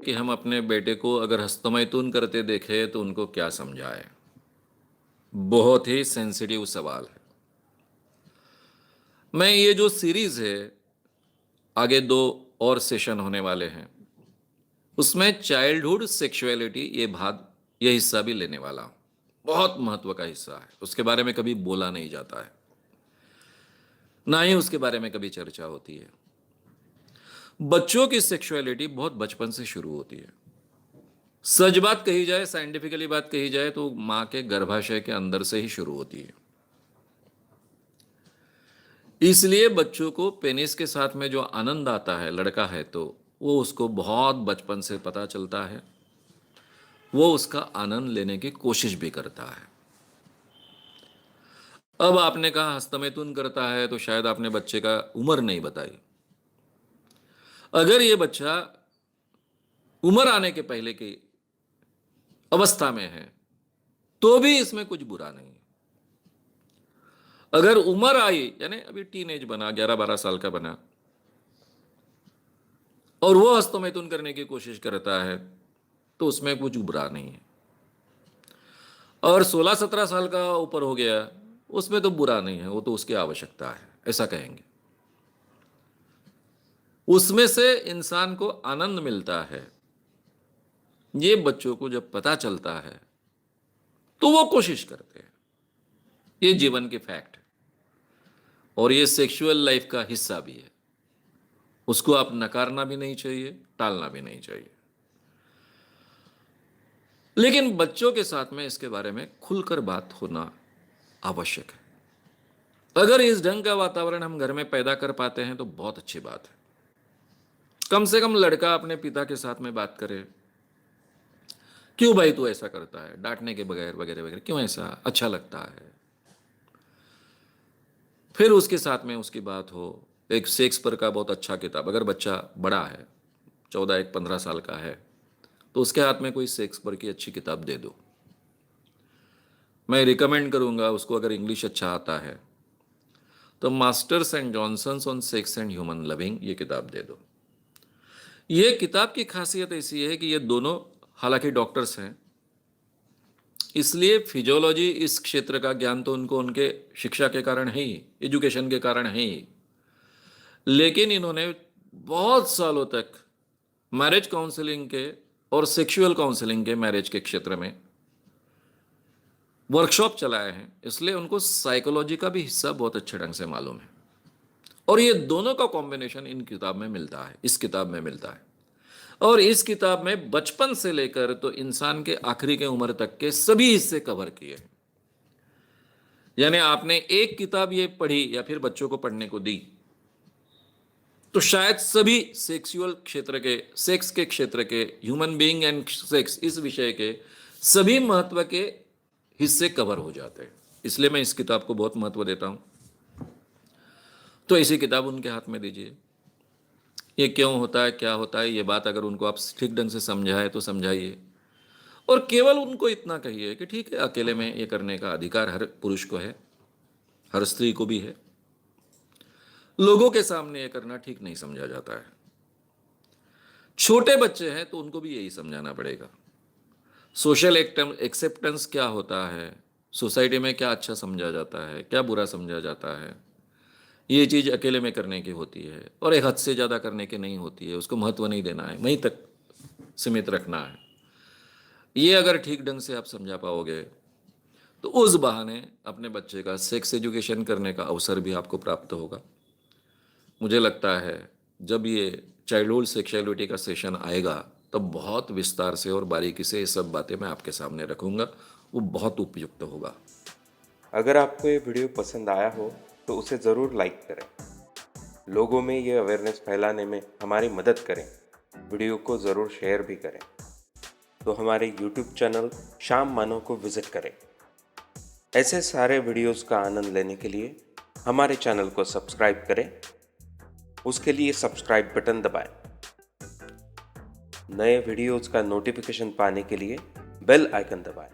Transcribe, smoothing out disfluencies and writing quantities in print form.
कि हम अपने बेटे को अगर हस्तमैथुन करते देखें तो उनको क्या समझाएं? बहुत ही सेंसिटिव सवाल है। मैं ये जो सीरीज है, आगे 2 और सेशन होने वाले हैं, उसमें चाइल्डहुड सेक्सुअलिटी ये हिस्सा भी लेने वाला हूं। बहुत महत्व का हिस्सा है, उसके बारे में कभी बोला नहीं जाता है, ना ही उसके बारे में कभी चर्चा होती है। बच्चों की सेक्सुअलिटी बहुत बचपन से शुरू होती है। सच बात कही जाए, साइंटिफिकली बात कही जाए तो मां के गर्भाशय के अंदर से ही शुरू होती है। इसलिए बच्चों को पेनिस के साथ में जो आनंद आता है, लड़का है तो वो उसको बहुत बचपन से पता चलता है। वो उसका आनंद लेने की कोशिश भी करता है। अब आपने कहा हस्तमैथुन करता है, तो शायद आपने बच्चे का उम्र नहीं बताई। अगर ये बच्चा उम्र आने के पहले की अवस्था में है तो भी इसमें कुछ बुरा नहीं है। अगर उम्र आई, यानी अभी टीनेज बना, 11-12 साल का बना, और वो हस्तमैथुन करने की कोशिश करता है, तो उसमें कुछ बुरा नहीं है। और 16-17 साल का ऊपर हो गया, उसमें तो बुरा नहीं है, वो तो उसकी आवश्यकता है, ऐसा कहेंगे। उसमें से इंसान को आनंद मिलता है, ये बच्चों को जब पता चलता है तो वो कोशिश करते हैं। ये जीवन के फैक्ट है, और ये सेक्सुअल लाइफ का हिस्सा भी है। उसको आप नकारना भी नहीं चाहिए, टालना भी नहीं चाहिए। लेकिन बच्चों के साथ में इसके बारे में खुलकर बात होना आवश्यक है। अगर इस ढंग का वातावरण हम घर में पैदा कर पाते हैं तो बहुत अच्छी बात है। कम से कम लड़का अपने पिता के साथ में बात करे, क्यों भाई तू ऐसा करता है, डांटने के बगैर, वगैरह वगैरह, क्यों ऐसा, अच्छा लगता है। फिर उसके साथ में उसकी बात हो। एक शेक्सपियर का बहुत अच्छा किताब, अगर बच्चा बड़ा है, 14-15 साल का है, तो उसके हाथ में कोई शेक्सपियर की अच्छी किताब दे दो। मैं रिकमेंड करूंगा उसको, अगर इंग्लिश अच्छा आता है तो Masters and Johnson's on sex and human loving, ये किताब दे दो। ये किताब की खासियत ऐसी है कि ये दोनों हालांकि डॉक्टर्स हैं, इसलिए फिजियोलॉजी, इस क्षेत्र का ज्ञान तो उनको उनके शिक्षा के कारण है ही, एजुकेशन के कारण है ही, लेकिन इन्होंने बहुत सालों तक मैरिज काउंसलिंग के और सेक्सुअल काउंसलिंग के, मैरिज के क्षेत्र में वर्कशॉप चलाए हैं, इसलिए उनको साइकोलॉजी का भी हिस्सा बहुत अच्छे ढंग से मालूम है। और ये दोनों का कॉम्बिनेशन इन किताब में मिलता है, इस किताब में मिलता है। और इस किताब में बचपन से लेकर तो इंसान के आखिरी के उम्र तक के सभी हिस्से कवर किए हैं। यानी आपने एक किताब ये पढ़ी या फिर बच्चों को पढ़ने को दी, तो शायद सभी सेक्सुअल क्षेत्र के, सेक्स के क्षेत्र के, ह्यूमन बीइंग एंड सेक्स, इस विषय के सभी महत्व के हिस्से कवर हो जाते हैं। इसलिए मैं इस किताब को बहुत महत्व देता हूं। तो ऐसी किताब उनके हाथ में दीजिए। ये क्यों होता है, क्या होता है, ये बात अगर उनको आप ठीक ढंग से समझाए तो समझाइए। और केवल उनको इतना कहिए कि ठीक है, अकेले में ये करने का अधिकार हर पुरुष को है, हर स्त्री को भी है। लोगों के सामने ये करना ठीक नहीं समझा जाता है। छोटे बच्चे हैं तो उनको भी यही समझाना पड़ेगा। सोशल एक्सेप्टेंस क्या होता है, सोसाइटी में क्या अच्छा समझा जाता है, क्या बुरा समझा जाता है, ये चीज़ अकेले में करने की होती है, और एक हद से ज़्यादा करने की नहीं होती है। उसको महत्व नहीं देना है, वहीं तक सीमित रखना है। ये अगर ठीक ढंग से आप समझा पाओगे तो उस बहाने अपने बच्चे का सेक्स एजुकेशन करने का अवसर भी आपको प्राप्त होगा। मुझे लगता है जब ये चाइल्डहुड सेक्सुअलिटी का सेशन आएगा तब बहुत विस्तार से और बारीकी से ये सब बातें मैं आपके सामने रखूंगा। वो बहुत उपयुक्त होगा। अगर आपको ये वीडियो पसंद आया हो तो उसे ज़रूर लाइक करें। लोगों में ये अवेयरनेस फैलाने में हमारी मदद करें। वीडियो को ज़रूर शेयर भी करें। तो हमारे यूट्यूब चैनल शाम मानो को विज़िट करें। ऐसे सारे वीडियोस का आनंद लेने के लिए हमारे चैनल को सब्सक्राइब करें। उसके लिए सब्सक्राइब बटन दबाएं। नए वीडियोस का नोटिफिकेशन पाने के लिए बेल आइकन दबाएं।